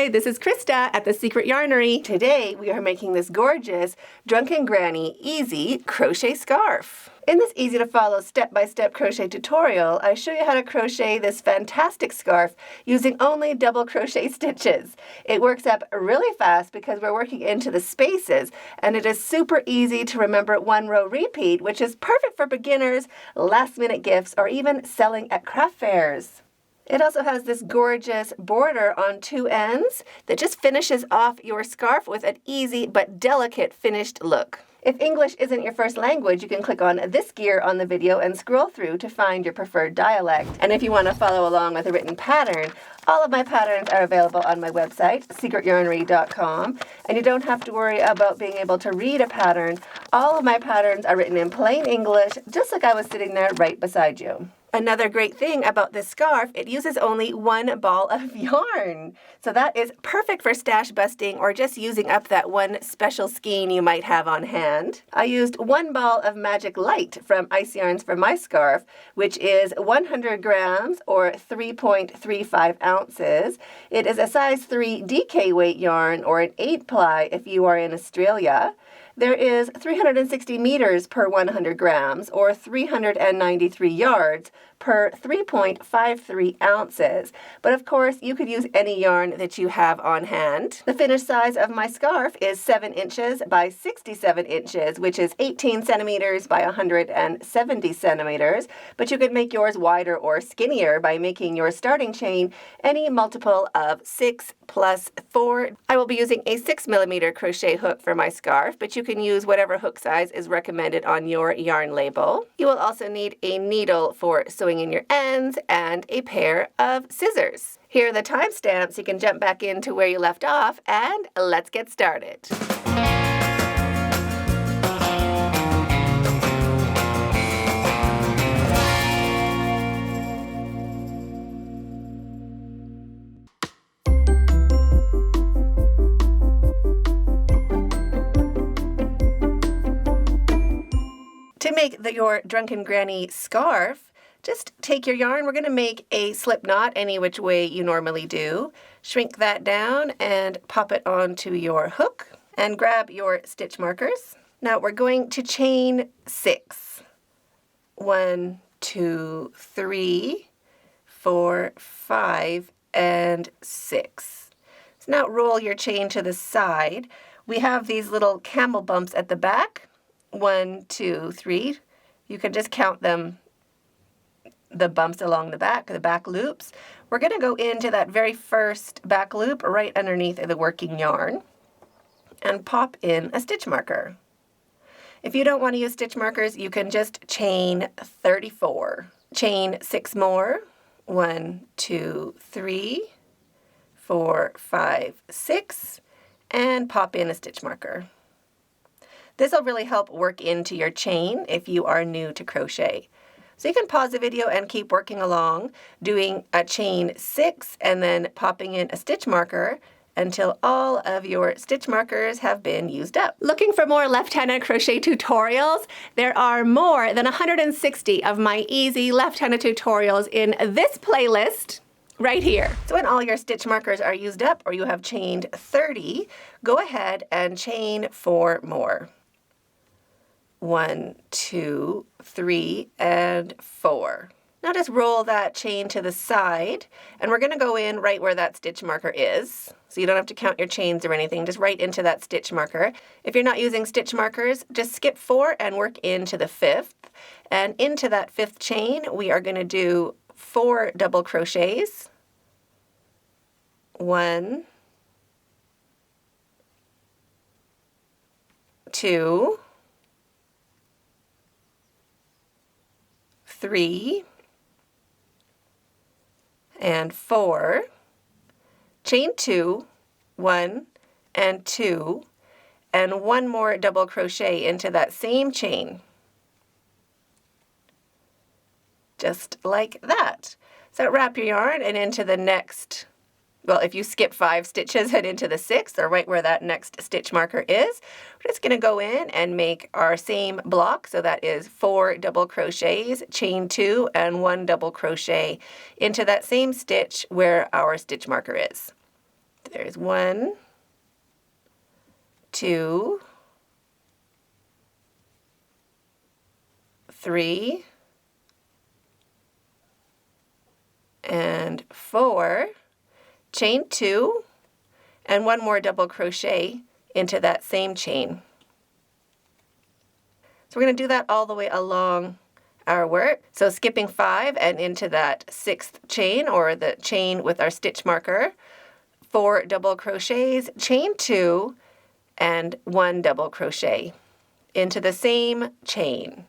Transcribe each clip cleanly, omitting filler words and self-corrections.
Hi, this is Krista at the Secret Yarnery. Today we are making this gorgeous Drunken Granny Easy Crochet Scarf. In this easy to follow step-by-step crochet tutorial, I show you how to crochet this fantastic scarf using only double crochet stitches. It works up really fast because we're working into the spaces, and it is super easy to remember one row repeat, which is perfect for beginners, last-minute gifts, or even selling at craft fairs. It also has this gorgeous border on two ends that just finishes off your scarf with an easy but delicate finished look. If English isn't your first language, you can click on this gear on the video and scroll through to find your preferred dialect. And if you want to follow along with a written pattern, all of my patterns are available on my website, secretyarnery.com, and you don't have to worry about being able to read a pattern. All of my patterns are written in plain English, just like I was sitting there right beside you. Another great thing about this scarf, it uses only one ball of yarn. So that is perfect for stash busting or just using up that one special skein you might have on hand. I used one ball of Magic Light from Ice Yarns for my scarf, which is 100 grams or 3.35 ounces. It is a size 3 DK weight yarn or an 8-ply if you are in Australia. There is 360 meters per 100 grams, or 393 yards per 3.53 ounces. But of course, you could use any yarn that you have on hand. The finished size of my scarf is 7 inches by 67 inches, which is 18 centimeters by 170 centimeters. But you could make yours wider or skinnier by making your starting chain any multiple of 6 plus 4. I will be using a 6mm crochet hook for my scarf, but you can use whatever hook size is recommended on your yarn label. You will also need a needle for sewing in your ends and a pair of scissors. Here are the timestamps. You can jump back into where you left off, and let's get started. To make your Drunken Granny scarf, just take your yarn. We're going to make a slip knot any which way you normally do. Shrink that down and pop it onto your hook and grab your stitch markers. Now we're going to chain 6. 1, 2, 3, 4, 5, and 6. So now roll your chain to the side. We have these little camel bumps at the back. 1, 2, 3. You can just count them, the bumps along the back loops. We're going to go into that very first back loop right underneath the working yarn and pop in a stitch marker. If you don't want to use stitch markers, you can just chain 34. Chain 6 more. 1, 2, 3, 4, 5, 6, and pop in a stitch marker. This will really help work into your chain if you are new to crochet. So you can pause the video and keep working along, doing a chain 6 and then popping in a stitch marker until all of your stitch markers have been used up. Looking for more left-handed crochet tutorials? There are more than 160 of my easy left-handed tutorials in this playlist right here. So when all your stitch markers are used up or you have chained 30, go ahead and chain 4 more. 1, 2, 3, and 4. Now just roll that chain to the side, and we're going to go in right where that stitch marker is. So you don't have to count your chains or anything, just right into that stitch marker. If you're not using stitch markers, just skip 4 and work into the 5th. And into that 5th chain, we are going to do 4 double crochets. 1, 2, 3, and 4, chain 2, 1 and 2, and 1 more double crochet into that same chain. Just like that. So wrap your yarn and into the next, well, if you skip 5 stitches, head into the 6th or right where that next stitch marker is. We're just going to go in and make our same block. So that is 4 double crochets, chain 2, and 1 double crochet into that same stitch where our stitch marker is. There's there's 1, 2, 3, and 4, chain 2, and 1 more double crochet into that same chain. So we're going to do that all the way along our work. So skipping 5 and into that 6th chain, or the chain with our stitch marker, 4 double crochets, chain 2, and 1 double crochet into the same chain.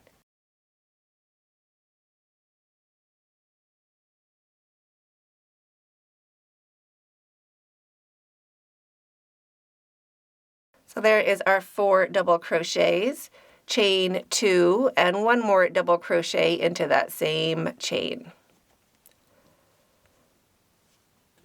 So there is our 4 double crochets, chain 2, and 1 more double crochet into that same chain.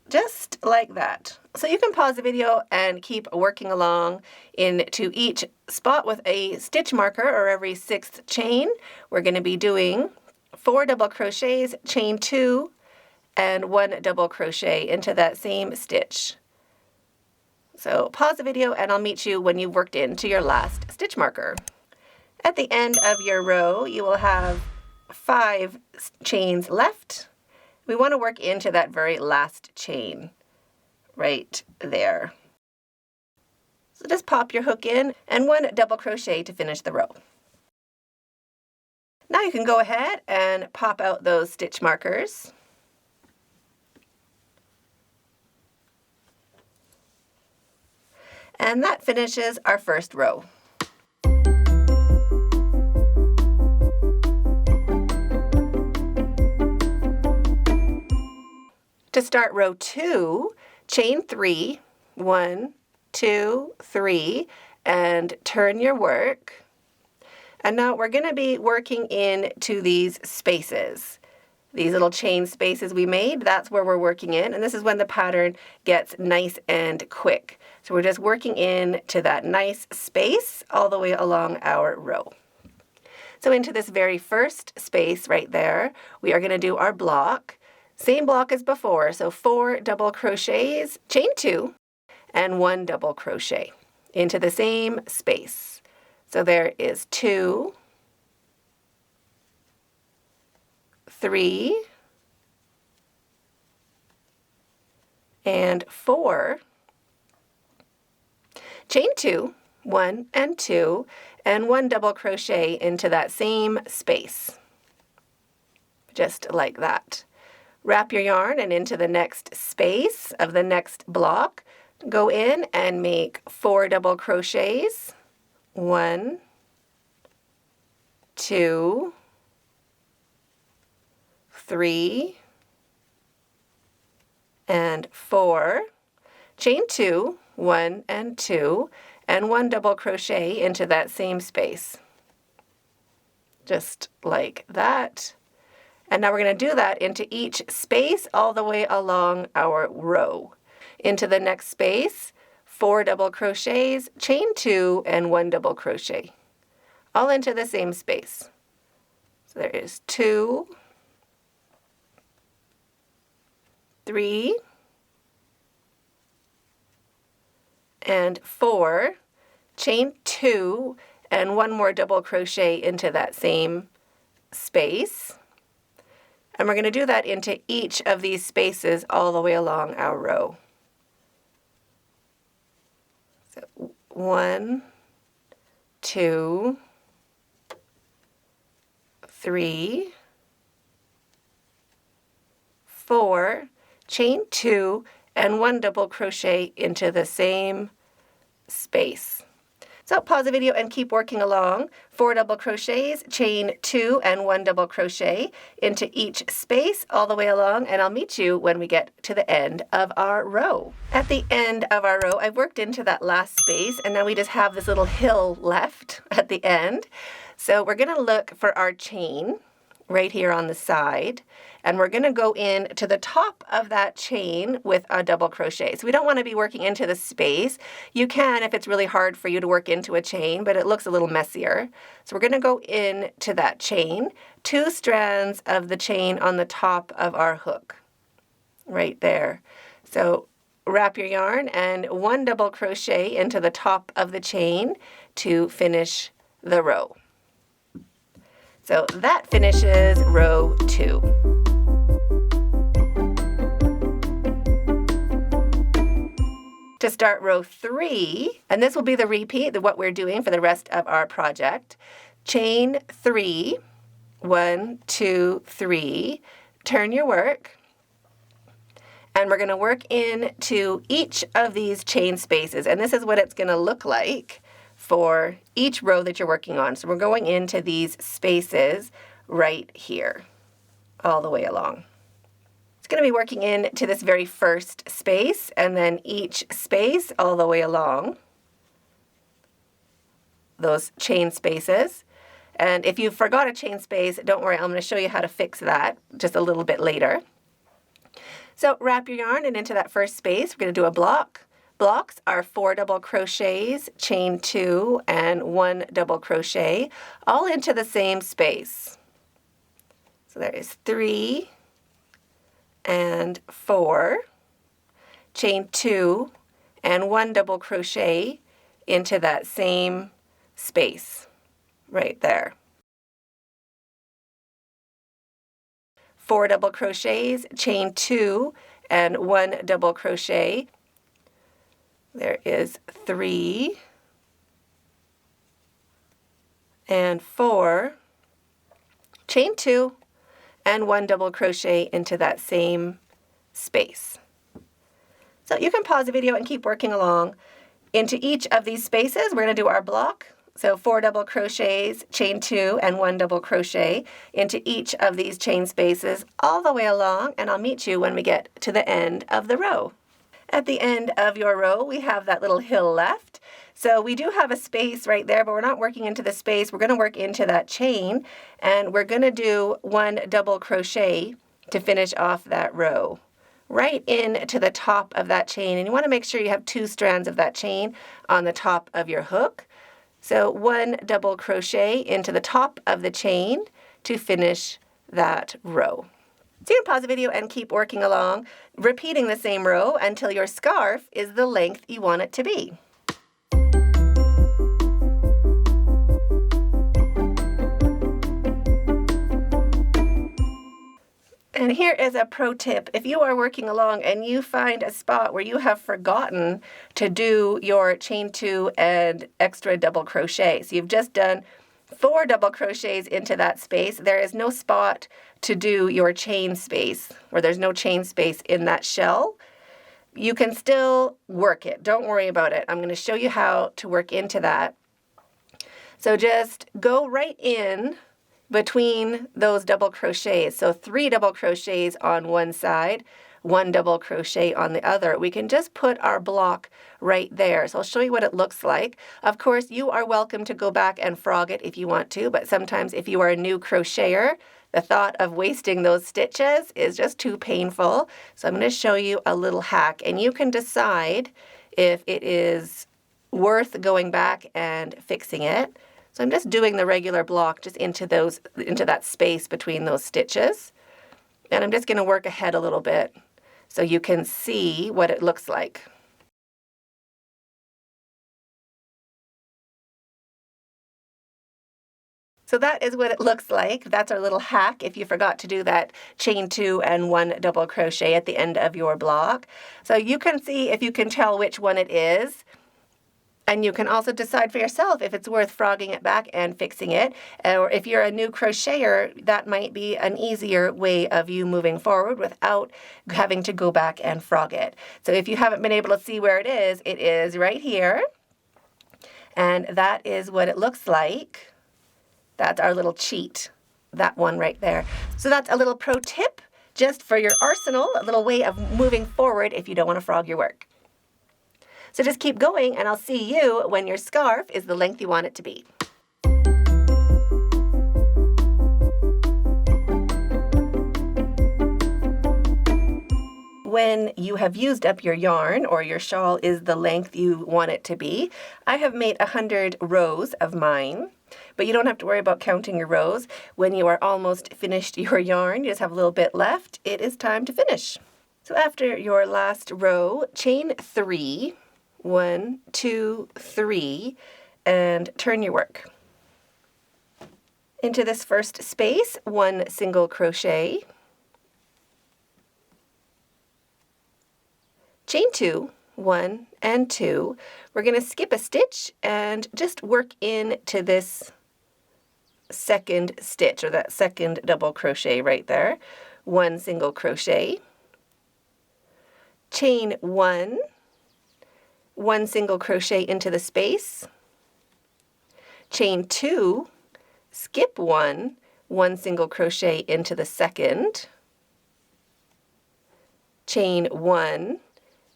Just like that. So you can pause the video and keep working along into each spot with a stitch marker, or every 6th chain. We're going to be doing 4 double crochets, chain 2, and 1 double crochet into that same stitch. So pause the video and I'll meet you when you've worked into your last stitch marker. At the end of your row, you will have 5 chains left. We want to work into that very last chain right there. So just pop your hook in and 1 double crochet to finish the row. Now you can go ahead and pop out those stitch markers. And that finishes our first row. To start row 2, chain 3, 1, 2, 3, and turn your work. And now we're going to be working into these spaces. These little chain spaces we made, that's where we're working in, and this is when the pattern gets nice and quick. So we're just working into that nice space all the way along our row. So into this very first space right there, we are going to do our block. Same block as before, so 4 double crochets, chain 2, and 1 double crochet into the same space. So there is 2, 3, and 4, chain 2, 1 and 2, and 1 double crochet into that same space, just like that. Wrap your yarn and into the next space of the next block, go in and make 4 double crochets, 1, 2, 3, and 4, chain 2, 1 and 2, and 1 double crochet into that same space. Just like that. And now we're going to do that into each space all the way along our row. Into the next space, 4 double crochets, chain 2, and 1 double crochet. All into the same space. So there is 2, 3, and 4, chain 2, and 1 more double crochet into that same space. And we're going to do that into each of these spaces all the way along our row. So 1, 2, 3, 4, chain 2, and 1 double crochet into the same space. So pause the video and keep working along. 4 double crochets, chain 2, and 1 double crochet into each space all the way along, and I'll meet you when we get to the end of our row. At the end of our row, I've worked into that last space, and now we just have this little hill left at the end. So we're going to look for our chain right here on the side, and we're going to go in to the top of that chain with a double crochet. So we don't want to be working into the space. You can if it's really hard for you to work into a chain, but it looks a little messier. So we're going to go in to that chain, 2 strands of the chain on the top of our hook, right there. So wrap your yarn and 1 double crochet into the top of the chain to finish the row. So that finishes row 2. To start row 3, and this will be the repeat of what we're doing for the rest of our project, chain 3, 1, 2, 3, turn your work, and we're going to work into each of these chain spaces, and this is what it's going to look like for each row that you're working on. So we're going into these spaces right here, all the way along. It's going to be working into this very first space, and then each space all the way along those chain spaces. And if you forgot a chain space, don't worry, I'm going to show you how to fix that just a little bit later. So wrap your yarn, and into that first space, we're going to do a block. Blocks are 4 double crochets, chain 2, and 1 double crochet, all into the same space. So there is 3 and 4, chain 2, and 1 double crochet into that same space right there. 4 double crochets, chain 2, and 1 double crochet. There is 3 and 4, chain 2, and 1 double crochet into that same space. So you can pause the video and keep working along. Into each of these spaces, we're going to do our block. So 4 double crochets, chain 2, and 1 double crochet into each of these chain spaces all the way along, and I'll meet you when we get to the end of the row. At the end of your row, we have that little hill left. So we do have a space right there, but we're not working into the space. We're going to work into that chain, and we're going to do 1 double crochet to finish off that row. Right into the top of that chain, and you want to make sure you have 2 strands of that chain on the top of your hook. So 1 double crochet into the top of the chain to finish that row. So you can pause the video and keep working along, repeating the same row until your scarf is the length you want it to be. And here is a pro tip. If you are working along and you find a spot where you have forgotten to do your chain 2 and extra double crochet, so you've just done 4 double crochets into that space, there is no spot to do your chain space, or there's no chain space in that shell, you can still work it. Don't worry about it. I'm going to show you how to work into that. So just go right in between those double crochets. So 3 double crochets on one side, 1 double crochet on the other. We can just put our block right there. So I'll show you what it looks like. Of course, you are welcome to go back and frog it if you want to, but sometimes if you are a new crocheter, the thought of wasting those stitches is just too painful. So I'm going to show you a little hack, and you can decide if it is worth going back and fixing it. So I'm just doing the regular block just into that space between those stitches. And I'm just going to work ahead a little bit so you can see what it looks like. So that is what it looks like. That's our little hack if you forgot to do that chain 2 and 1 double crochet at the end of your block. So you can see if you can tell which one it is. And you can also decide for yourself if it's worth frogging it back and fixing it. Or if you're a new crocheter, that might be an easier way of you moving forward without having to go back and frog it. So if you haven't been able to see where it is right here. And that is what it looks like. That's our little cheat, that one right there. So that's a little pro tip just for your arsenal, a little way of moving forward if you don't want to frog your work. So just keep going, and I'll see you when your scarf is the length you want it to be. When you have used up your yarn, or your shawl is the length you want it to be, I have made 100 rows of mine. But you don't have to worry about counting your rows. When you are almost finished your yarn, you just have a little bit left, it is time to finish. So after your last row, chain 3, 1, 2, 3, and turn your work. Into this first space, 1 single crochet, chain 2, 1 and 2. We're going to skip a stitch and just work into this second stitch, or that second double crochet right there. 1 single crochet, chain 1, 1 single crochet into the space, chain 2, skip 1, 1 single crochet into the second, chain 1,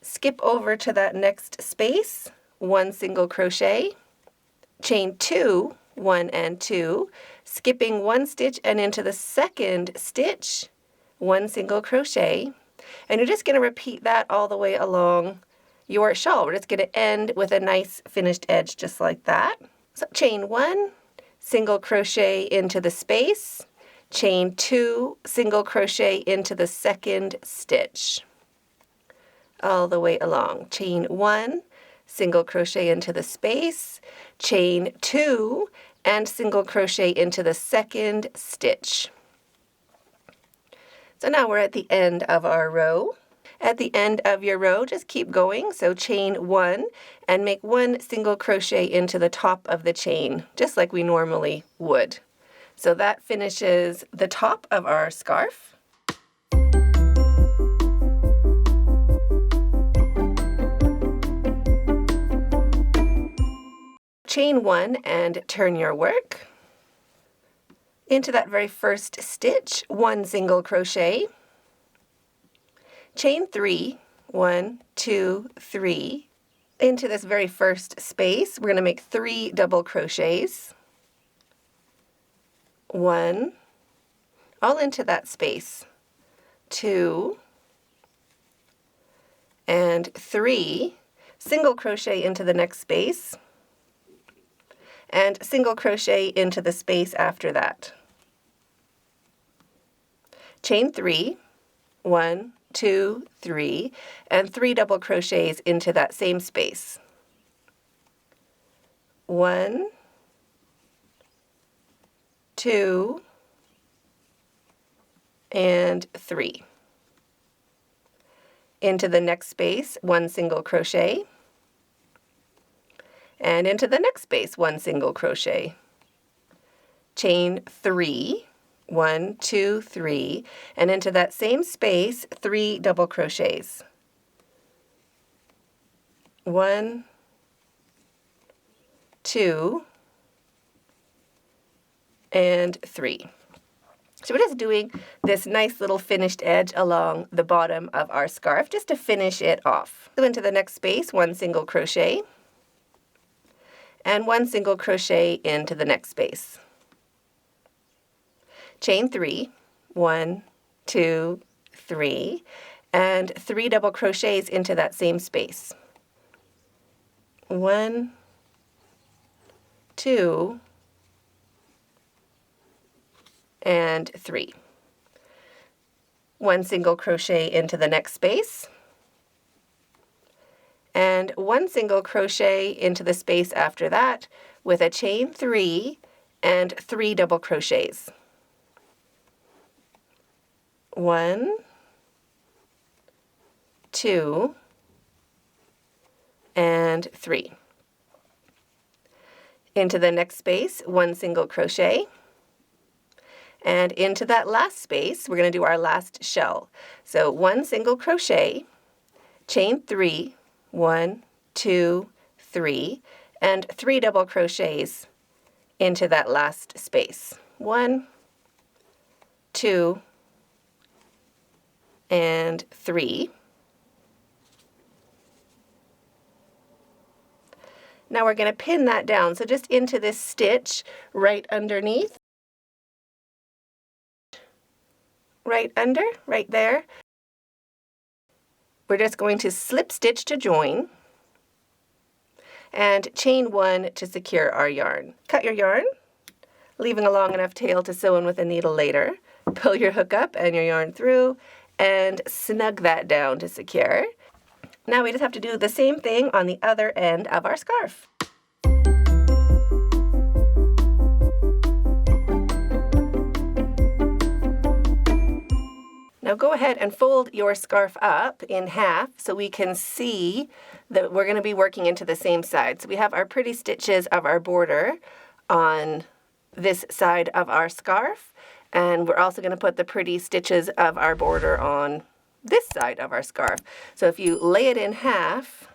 skip over to that next space, 1 single crochet, chain 2, 1 and 2, skipping 1 stitch and into the second stitch, 1 single crochet, and you're just going to repeat that all the way along your shawl. We're just going to end with a nice finished edge just like that. So chain 1, single crochet into the space, chain 2, single crochet into the second stitch, all the way along. Chain 1, single crochet into the space, chain 2, and single crochet into the second stitch. So now we're at the end of our row. At the end of your row, just keep going. So chain 1 and make 1 single crochet into the top of the chain, just like we normally would. So that finishes the top of our scarf. Chain 1 and turn your work. Into that very first stitch, 1 single crochet, chain 3, 1, 2, 3. Into this very first space, we're going to make 3 double crochets, 1, all into that space, 2, and 3, single crochet into the next space, and single crochet into the space after that. Chain 3, 1, 2, 3, and 3 double crochets into that same space. 1, 2, and 3. Into the next space, 1 single crochet, and into the next space, 1 single crochet. Chain 3, 1, 2, 3, and into that same space, 3 double crochets. 1, 2, and 3. So we're just doing this nice little finished edge along the bottom of our scarf just to finish it off. So into the next space, 1 single crochet, and 1 single crochet into the next space. Chain 3, 1, 2, 3, and 3 double crochets into that same space. 1, 2, and 3. 1 single crochet into the next space, and 1 single crochet into the space after that with a chain 3 and 3 double crochets. 1, 2, and 3. Into the next space, 1 single crochet, and into that last space, we're going to do our last shell. So 1 single crochet, chain 3, 1, 2, 3, and 3 double crochets into that last space. 1, 2, and 3. Now we're going to pin that down, so just into this stitch right underneath, right under, right there. We're just going to slip stitch to join and chain 1 to secure our yarn. Cut your yarn, leaving a long enough tail to sew in with a needle later. Pull your hook up and your yarn through and snug that down to secure. Now we just have to do the same thing on the other end of our scarf. Now go ahead and fold your scarf up in half so we can see that we're going to be working into the same side. So we have our pretty stitches of our border on this side of our scarf, and we're also going to put the pretty stitches of our border on this side of our scarf. So if you lay it in half,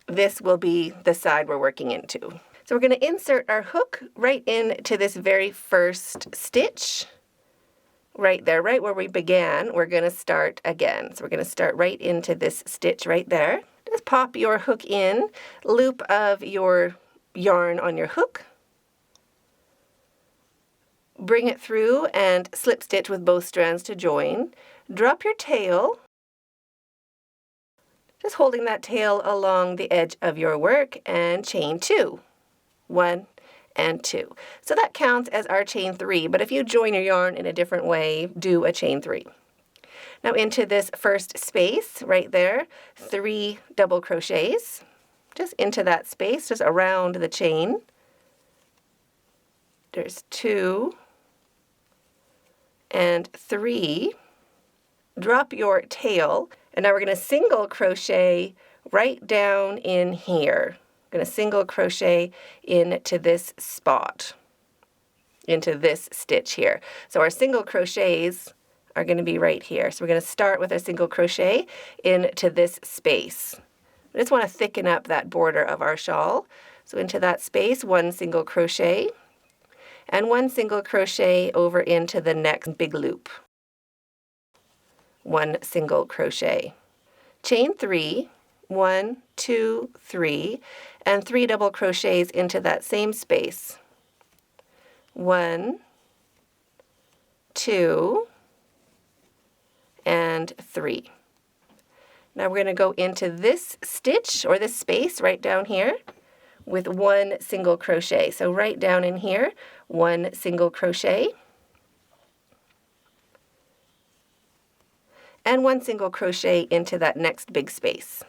this will be the side we're working into. So we're going to insert our hook right into this very first stitch. Right there, right where we began, we're going to start again. So we're going to start right into this stitch right there. Just pop your hook in, loop of your yarn on your hook, bring it through and slip stitch with both strands to join. Drop your tail, just holding that tail along the edge of your work, and chain 2. 1 and 2. So that counts as our chain 3, but if you join your yarn in a different way, do a chain 3. Now into this first space right there, 3 double crochets, just into that space, just around the chain. There's 2 and 3. Drop your tail, and now we're going to single crochet right down in here. Going to single crochet into this spot, into this stitch here. So our single crochets are going to be right here. So we're going to start with a single crochet into this space. We just want to thicken up that border of our shawl. So into that space, 1 single crochet, and 1 single crochet over into the next big loop. 1 single crochet. Chain 3, 1, 2, 3, and 3 double crochets into that same space. 1, 2, and 3. Now we're going to go into this stitch, or this space right down here, with 1 single crochet. So right down in here, 1 single crochet, and 1 single crochet into that next big space.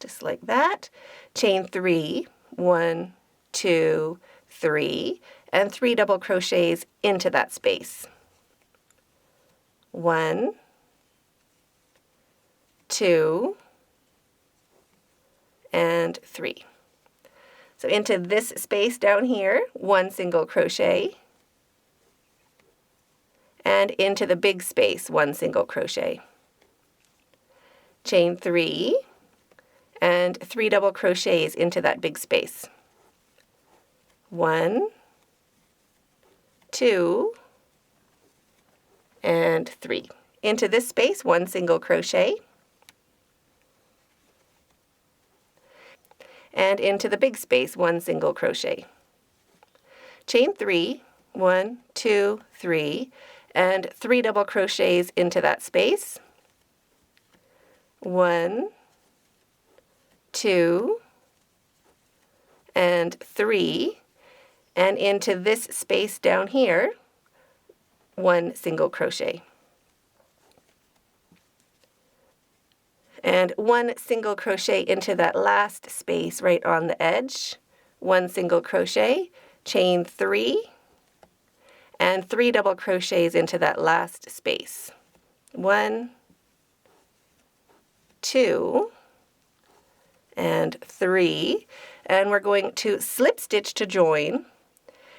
Just like that. Chain 3, 1, 2, 3, and 3 double crochets into that space. 1, 2, and 3. So into this space down here, 1 single crochet, and into the big space, 1 single crochet. Chain 3, and 3 double crochets into that big space. 1, 2, and 3. Into this space, 1 single crochet, and into the big space, 1 single crochet. Chain 3, 1, 2, 3, and 3 double crochets into that space. 1, 2, and 3, and into this space down here, 1 single crochet. And 1 single crochet into that last space right on the edge, 1 single crochet, chain 3, and 3 double crochets into that last space. 1, 2, and 3, and we're going to slip stitch to join.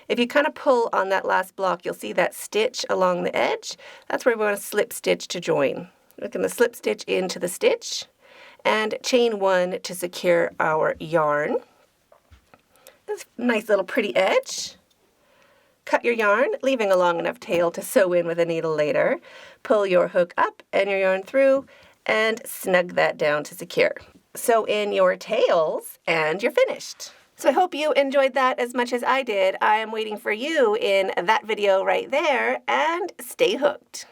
If you kind of pull on that last block, you'll see that stitch along the edge. That's where we're going to slip stitch to join. We're going to slip stitch into the stitch and chain 1 to secure our yarn. This nice little pretty edge. Cut your yarn, leaving a long enough tail to sew in with a needle later. Pull your hook up and your yarn through and snug that down to secure. Sew in your tails and you're finished. So I hope you enjoyed that as much as I did. I am waiting for you in that video right there, and stay hooked.